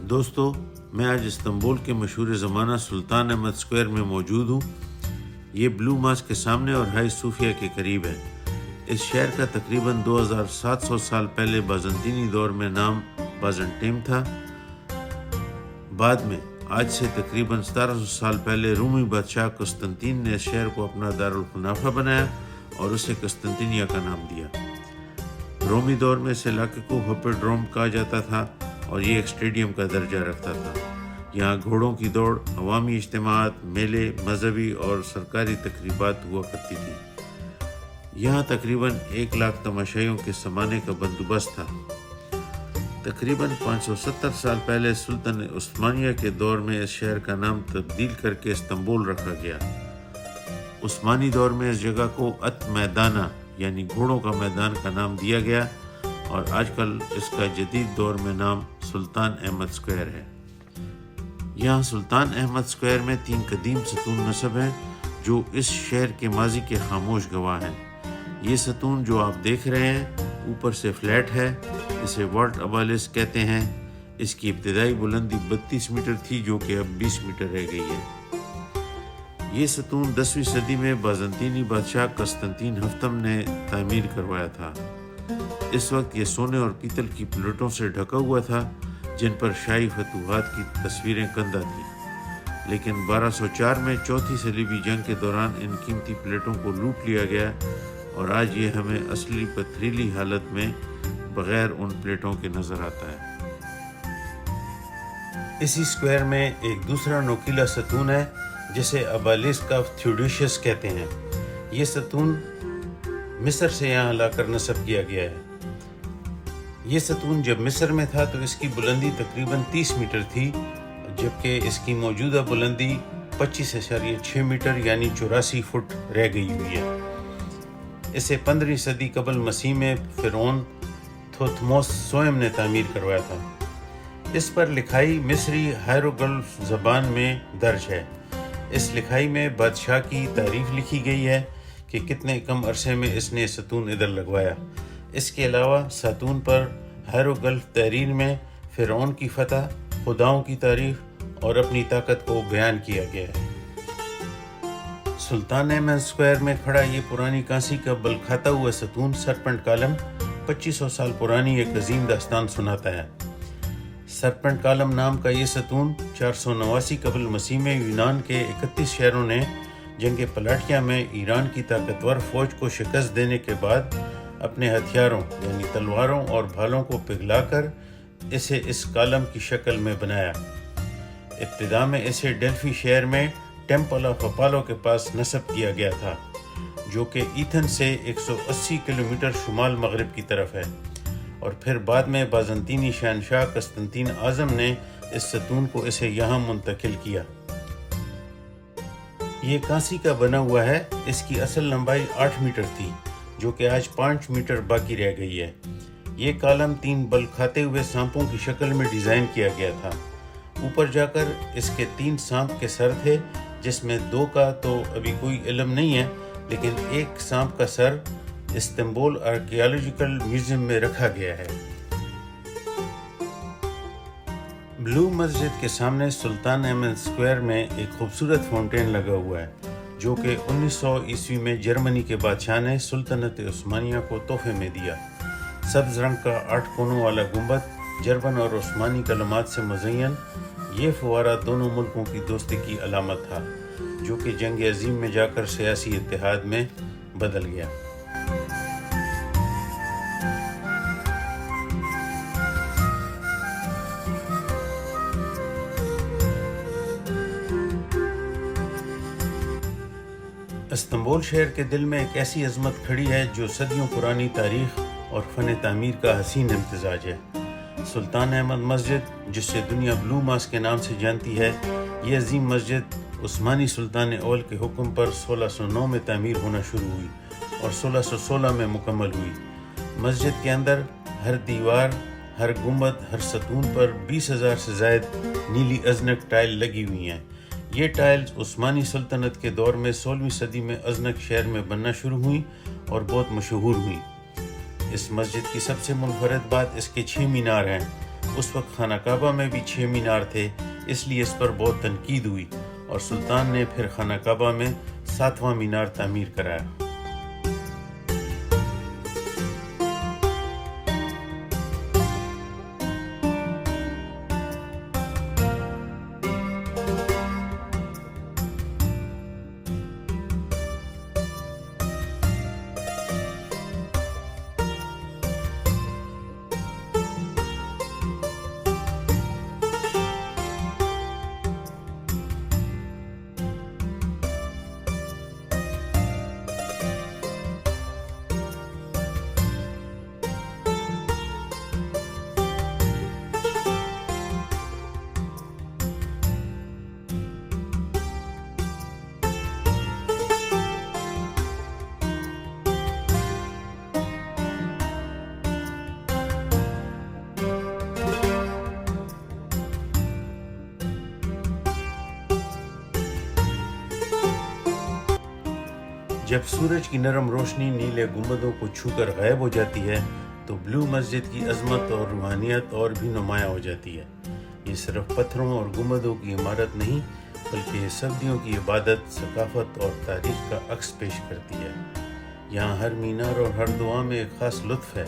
دوستو، میں آج استنبول کے مشہور زمانہ سلطان احمد اسکوائر میں موجود ہوں۔ یہ بلو ماسک کے سامنے اور ہائی صوفیہ کے قریب ہے۔ اس شہر کا تقریباً 2700 سال پہلے بازنطینی دور میں نام بازنٹیم تھا۔ بعد میں آج سے تقریباً 1700 سال پہلے رومی بادشاہ قسطنطین نے اس شہر کو اپنا دارالخلافہ بنایا اور اسے قسطنطنیہ کا نام دیا۔ رومی دور میں اس علاقے کو ہپوڈروم کہا جاتا تھا اور یہ ایک اسٹیڈیم کا درجہ رکھتا تھا۔ یہاں گھوڑوں کی دوڑ، عوامی اجتماعات، میلے، مذہبی اور سرکاری تقریبات ہوا کرتی تھی۔ یہاں تقریباً 1 لاکھ تماشائیوں کے سمانے کا بندوبست تھا۔ تقریباً 570 سال پہلے سلطنت عثمانیہ کے دور میں اس شہر کا نام تبدیل کر کے استنبول رکھا گیا۔ عثمانی دور میں اس جگہ کو ات میدانہ یعنی گھوڑوں کا میدان کا نام دیا گیا اور آج کل اس کا جدید دور میں نام سلطان احمد اسکوائر ہے۔ یہاں سلطان احمد اسکوائر میں 3 قدیم ستون نصب ہیں جو اس شہر کے ماضی کے خاموش گواہ ہیں۔ یہ ستون جو آپ دیکھ رہے ہیں اوپر سے فلیٹ ہے، اسے والٹ ابالس کہتے ہیں۔ اس کی ابتدائی بلندی 32 میٹر تھی جو کہ اب 20 میٹر رہ گئی ہے۔ یہ ستون 10ویں صدی میں بازنطینی بادشاہ قسطنطین ہفتم نے تعمیر کروایا تھا۔ اس وقت یہ سونے اور پیتل کی پلیٹوں سے ڈھکا ہوا تھا جن پر شاہی فتوحات کی تصویریں کندہ تھیں، لیکن 1204 میں چوتھی صلیبی جنگ کے دوران ان قیمتی پلیٹوں کو لوٹ لیا گیا اور آج یہ ہمیں اصلی پتھریلی حالت میں بغیر ان پلیٹوں کے نظر آتا ہے۔ اسی اسکوائر میں ایک دوسرا نوکیلا ستون ہے جسے ابالسک آف تھیوڈوشیس کہتے ہیں۔ یہ ستون مصر سے یہاں لا کر نصب کیا گیا ہے۔ یہ ستون جب مصر میں تھا تو اس کی بلندی تقریباً 30 میٹر تھی، جبکہ اس کی موجودہ بلندی 25.6 میٹر یعنی 84 فٹ رہ گئی ہوئی ہے۔ اسے 15ویں صدی قبل مسیح میں فرعون تھوتموس سوئم نے تعمیر کروایا تھا۔ اس پر لکھائی مصری ہائیروگلف زبان میں درج ہے۔ اس لکھائی میں بادشاہ کی تعریف لکھی گئی ہے کہ کتنے کم عرصے میں اس نے ستون ادھر لگوایا۔ اس کے علاوہ ستون پر ہائیروگلف تحریر میں فرعون کی فتح، خداؤں کی تعریف اور اپنی طاقت کو بیان کیا گیا ہے۔ سلطان احمد اسکوائر میں کھڑا یہ پرانی کانسی کا بل کھاتا ہوا ستون سرپنٹ کالم 2500 سال پرانی ایک عظیم داستان سناتا ہے۔ سرپنٹ کالم نام کا یہ ستون 489 قبل مسیح میں یونان کے 31 شہروں نے جنگ پلاٹیا میں ایران کی طاقتور فوج کو شکست دینے کے بعد اپنے ہتھیاروں یعنی تلواروں اور بھالوں کو پگھلا کر اسے اس کالم کی شکل میں بنایا۔ ابتدا میں اسے ڈیلفی شہر میں ٹیمپل آف اپالو کے پاس نصب کیا گیا تھا جو کہ ایتھن سے 180 کلومیٹر شمال مغرب کی طرف ہے، اور پھر بعد میں بازنطینی شہنشاہ قسطنطین اعظم نے اس ستون کو اسے یہاں منتقل کیا۔ یہ کانسی کا بنا ہوا ہے۔ اس کی اصل لمبائی 8 میٹر تھی جو کہ آج 5 میٹر باقی رہ گئی ہے۔ یہ کالم 3 بل کھاتے ہوئے سانپوں کی شکل میں ڈیزائن کیا گیا تھا۔ اوپر جا کر اس کے 3 سانپ کے سر تھے جس میں 2 کا تو ابھی کوئی علم نہیں ہے، لیکن ایک سانپ کا سر استنبول آرکیالوجیکل میوزیم میں رکھا گیا ہے۔ بلو مسجد کے سامنے سلطان احمد اسکوائر میں ایک خوبصورت فاؤنٹین لگا ہوا ہے جو کہ 1900 عیسوی میں جرمنی کے بادشاہ نے سلطنت عثمانیہ کو تحفے میں دیا۔ سبز رنگ کا 8 کونوں والا گنبد جرمن اور عثمانی کلمات سے مزین، یہ فوارہ دونوں ملکوں کی دوستی کی علامت تھا جو کہ جنگ عظیم میں جا کر سیاسی اتحاد میں بدل گیا۔ استنبول شہر کے دل میں ایک ایسی عظمت کھڑی ہے جو صدیوں پرانی تاریخ اور فن تعمیر کا حسین امتزاج ہے۔ سلطان احمد مسجد، جس سے دنیا بلو ماسک کے نام سے جانتی ہے، یہ عظیم مسجد عثمانی سلطان اول کے حکم پر 1609 میں تعمیر ہونا شروع ہوئی اور 1616 میں مکمل ہوئی۔ مسجد کے اندر ہر دیوار، ہر گنبد، ہر ستون پر 20,000 سے زائد نیلی ازنک ٹائل لگی ہوئی ہیں۔ یہ ٹائلز عثمانی سلطنت کے دور میں 16ویں صدی میں ازنک شہر میں بننا شروع ہوئیں اور بہت مشہور ہوئیں۔ اس مسجد کی سب سے منفرد بات اس کے 6 مینار ہیں اس وقت خانہ کعبہ میں بھی 6 مینار تھے، اس لیے اس پر بہت تنقید ہوئی اور سلطان نے پھر خانہ کعبہ میں 7واں مینار تعمیر کرایا۔ جب سورج کی نرم روشنی نیلے گنبدوں کو چھو کر غائب ہو جاتی ہے تو بلو مسجد کی عظمت اور روحانیت اور بھی نمایاں ہو جاتی ہے۔ یہ صرف پتھروں اور گنبدوں کی عمارت نہیں بلکہ یہ صدیوں کی عبادت، ثقافت اور تاریخ کا عکس پیش کرتی ہے۔ یہاں ہر مینار اور ہر دعا میں ایک خاص لطف ہے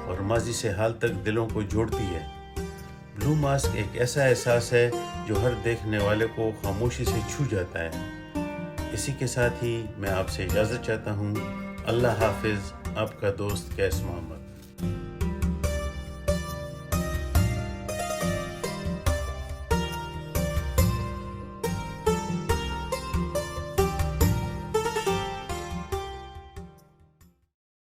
اور ماضی سے حال تک دلوں کو جوڑتی ہے۔ بلو ماسک ایک ایسا احساس ہے جو ہر دیکھنے والے کو خاموشی سے چھو جاتا ہے۔ اسی کے ساتھ ہی میں آپ سے اجازت چاہتا ہوں۔ اللہ حافظ، آپ کا دوست قیس محمد۔